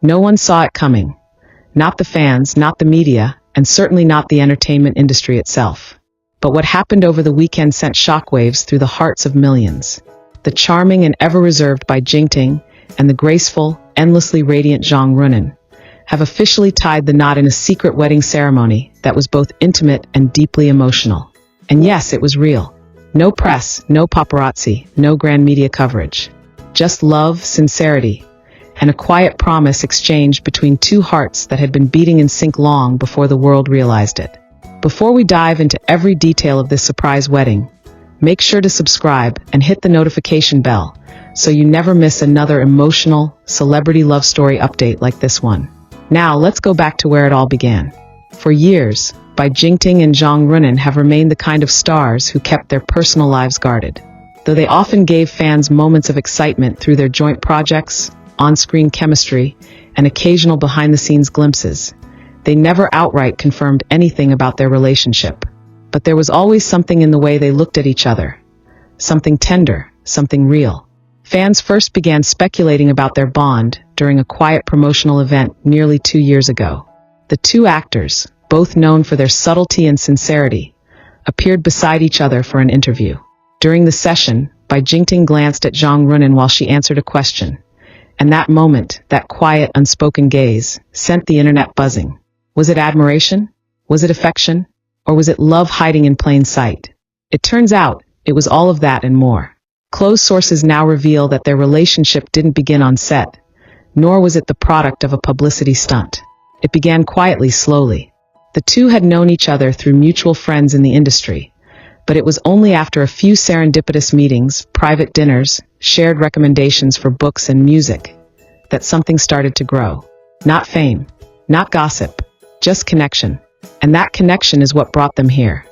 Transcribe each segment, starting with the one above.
No one saw it coming. Not the fans, not the media, and certainly not the entertainment industry itself. But what happened over the weekend sent shockwaves through the hearts of millions. The charming and ever-reserved Bai Jingting and the graceful, endlessly radiant Zhang Ruonan have officially tied the knot in a secret wedding ceremony that was both intimate and deeply emotional. And yes, it was real. No press, no paparazzi, no grand media coverage. Just love, sincerity, and a quiet promise exchanged between two hearts that had been beating in sync long before the world realized it. Before we dive into every detail of this surprise wedding, make sure to subscribe and hit the notification bell so you never miss another emotional, celebrity love story update like this one. Now, let's go back to where it all began. For years, Bai Jingting and Zhang Ruonan have remained the kind of stars who kept their personal lives guarded. Though they often gave fans moments of excitement through their joint projects, on-screen chemistry, and occasional behind-the-scenes glimpses, they never outright confirmed anything about their relationship. But there was always something in the way they looked at each other. Something tender, something real. Fans first began speculating about their bond during a quiet promotional event nearly 2 years ago. The two actors, both known for their subtlety and sincerity, appeared beside each other for an interview. During the session, Bai Jingting glanced at Zhang Ruonan while she answered a question. And that moment, that quiet, unspoken gaze, sent the internet buzzing. Was it admiration? Was it affection? Or was it love hiding in plain sight? It turns out, it was all of that and more. Close sources now reveal that their relationship didn't begin on set, nor was it the product of a publicity stunt. It began quietly, slowly. The two had known each other through mutual friends in the industry, but it was only after a few serendipitous meetings, private dinners, shared recommendations for books and music, that something started to grow. Not fame, not gossip, just connection. And that connection is what brought them here,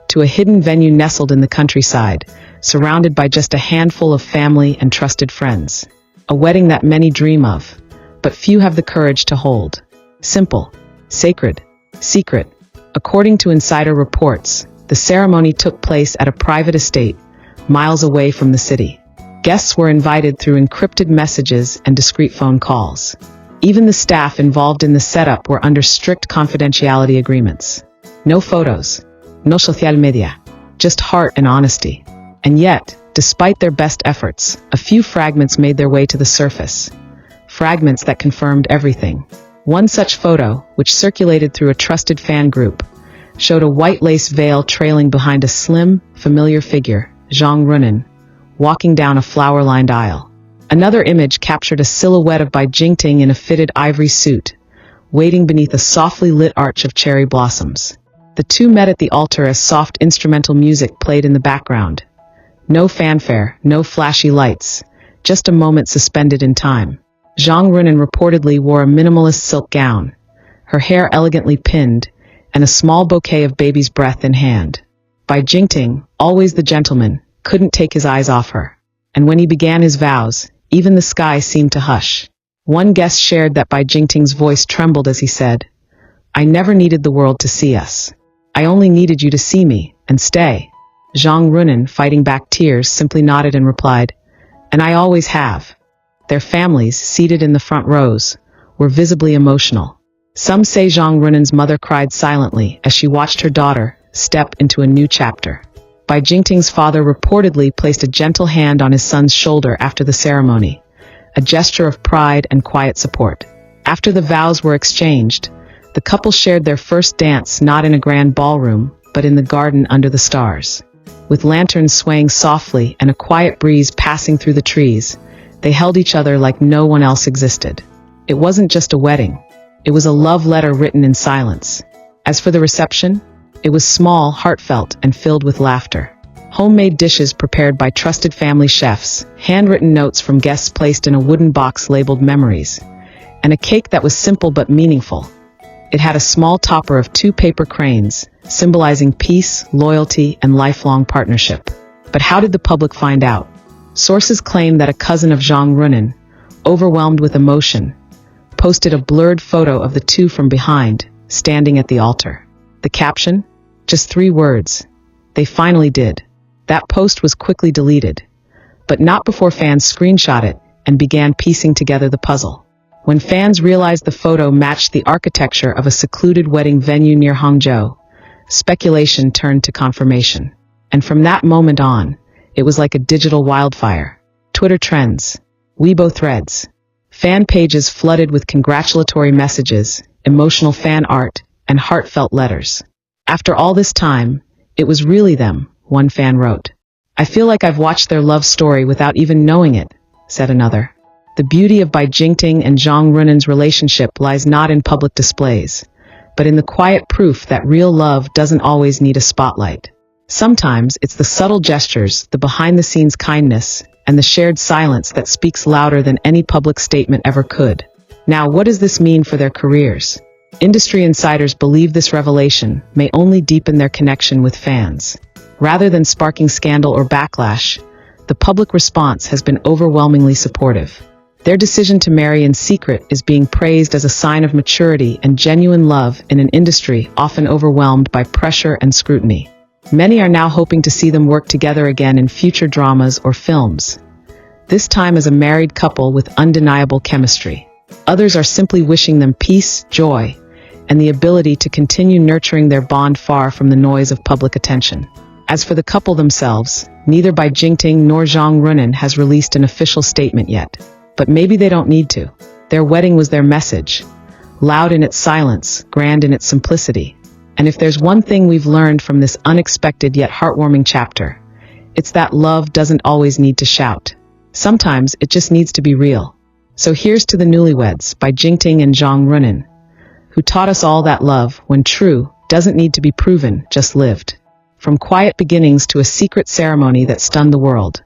to a hidden venue nestled in the countryside, surrounded by just a handful of family and trusted friends. A wedding that many dream of, but few have the courage to hold. Simple, sacred, secret. According to insider reports, the ceremony took place at a private estate, miles away from the city. Guests were invited through encrypted messages and discreet phone calls. Even the staff involved in the setup were under strict confidentiality agreements. No photos, no social media, just heart and honesty. And yet, despite their best efforts, a few fragments made their way to the surface. Fragments that confirmed everything. One such photo, which circulated through a trusted fan group, showed a white lace veil trailing behind a slim, familiar figure, Zhang Ruonan, walking down a flower-lined aisle. Another image captured a silhouette of Bai Jingting in a fitted ivory suit, waiting beneath a softly lit arch of cherry blossoms. The two met at the altar as soft instrumental music played in the background. No fanfare, no flashy lights, just a moment suspended in time. Zhang Ruonan reportedly wore a minimalist silk gown, her hair elegantly pinned, and a small bouquet of baby's breath in hand. Bai Jingting, always the gentleman, couldn't take his eyes off her. And when he began his vows, even the sky seemed to hush. One guest shared that Bai Jingting's voice trembled as he said, "I never needed the world to see us. I only needed you to see me, and stay." Zhang Ruonan, fighting back tears, simply nodded and replied, "And I always have." Their families, seated in the front rows, were visibly emotional. Some say Zhang Ruonan's mother cried silently as she watched her daughter step into a new chapter. Bai Jingting's father reportedly placed a gentle hand on his son's shoulder after the ceremony, a gesture of pride and quiet support. After the vows were exchanged, the couple shared their first dance not in a grand ballroom, but in the garden under the stars. With lanterns swaying softly and a quiet breeze passing through the trees, they held each other like no one else existed. It wasn't just a wedding. It was a love letter written in silence. As for the reception, it was small, heartfelt, and filled with laughter. Homemade dishes prepared by trusted family chefs, handwritten notes from guests placed in a wooden box labeled memories, and a cake that was simple but meaningful. It had a small topper of 2 paper cranes, symbolizing peace, loyalty, and lifelong partnership. But how did the public find out? Sources claim that a cousin of Zhang Ruonan, overwhelmed with emotion, posted a blurred photo of the two from behind, standing at the altar. The caption? Just 3 words. They finally did. That post was quickly deleted, but not before fans screenshot it and began piecing together the puzzle. When fans realized the photo matched the architecture of a secluded wedding venue near Hangzhou, speculation turned to confirmation. And from that moment on, it was like a digital wildfire. Twitter trends, Weibo threads, fan pages flooded with congratulatory messages, emotional fan art, and heartfelt letters. After all this time, it was really them, one fan wrote. I feel like I've watched their love story without even knowing it, said another. The beauty of Bai Jingting and Zhang Ruonan's relationship lies not in public displays, but in the quiet proof that real love doesn't always need a spotlight. Sometimes it's the subtle gestures, the behind-the-scenes kindness, and the shared silence that speaks louder than any public statement ever could. Now, what does this mean for their careers? Industry insiders believe this revelation may only deepen their connection with fans. Rather than sparking scandal or backlash, the public response has been overwhelmingly supportive. Their decision to marry in secret is being praised as a sign of maturity and genuine love in an industry often overwhelmed by pressure and scrutiny. Many are now hoping to see them work together again in future dramas or films, this time as a married couple with undeniable chemistry. Others are simply wishing them peace, joy, and the ability to continue nurturing their bond far from the noise of public attention. As for the couple themselves, neither Bai Jingting nor Zhang Ruonan has released an official statement yet. But maybe they don't need to. Their wedding was their message, loud in its silence, grand in its simplicity. And if there's one thing we've learned from this unexpected yet heartwarming chapter, it's that love doesn't always need to shout. Sometimes it just needs to be real. So here's to the newlyweds, Bai Jingting and Zhang Ruonan, who taught us all that love, when true, doesn't need to be proven, just lived. From quiet beginnings to a secret ceremony that stunned the world,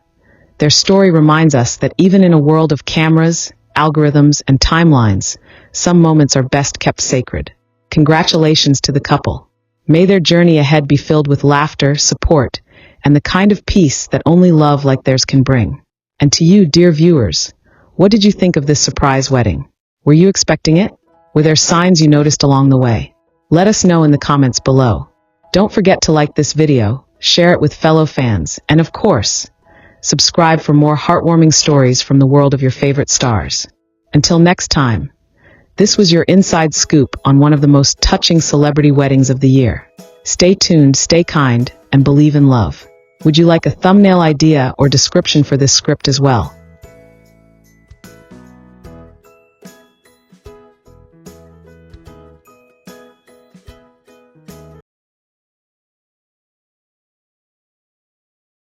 their story reminds us that even in a world of cameras, algorithms, and timelines, some moments are best kept sacred. Congratulations to the couple. May their journey ahead be filled with laughter, support, and the kind of peace that only love like theirs can bring. And to you, dear viewers, what did you think of this surprise wedding? Were you expecting it? Were there signs you noticed along the way? Let us know in the comments below. Don't forget to like this video, share it with fellow fans, and of course, subscribe for more heartwarming stories from the world of your favorite stars. Until next time, this was your inside scoop on one of the most touching celebrity weddings of the year. Stay tuned, stay kind, and believe in love. Would you like a thumbnail idea or description for this script as well?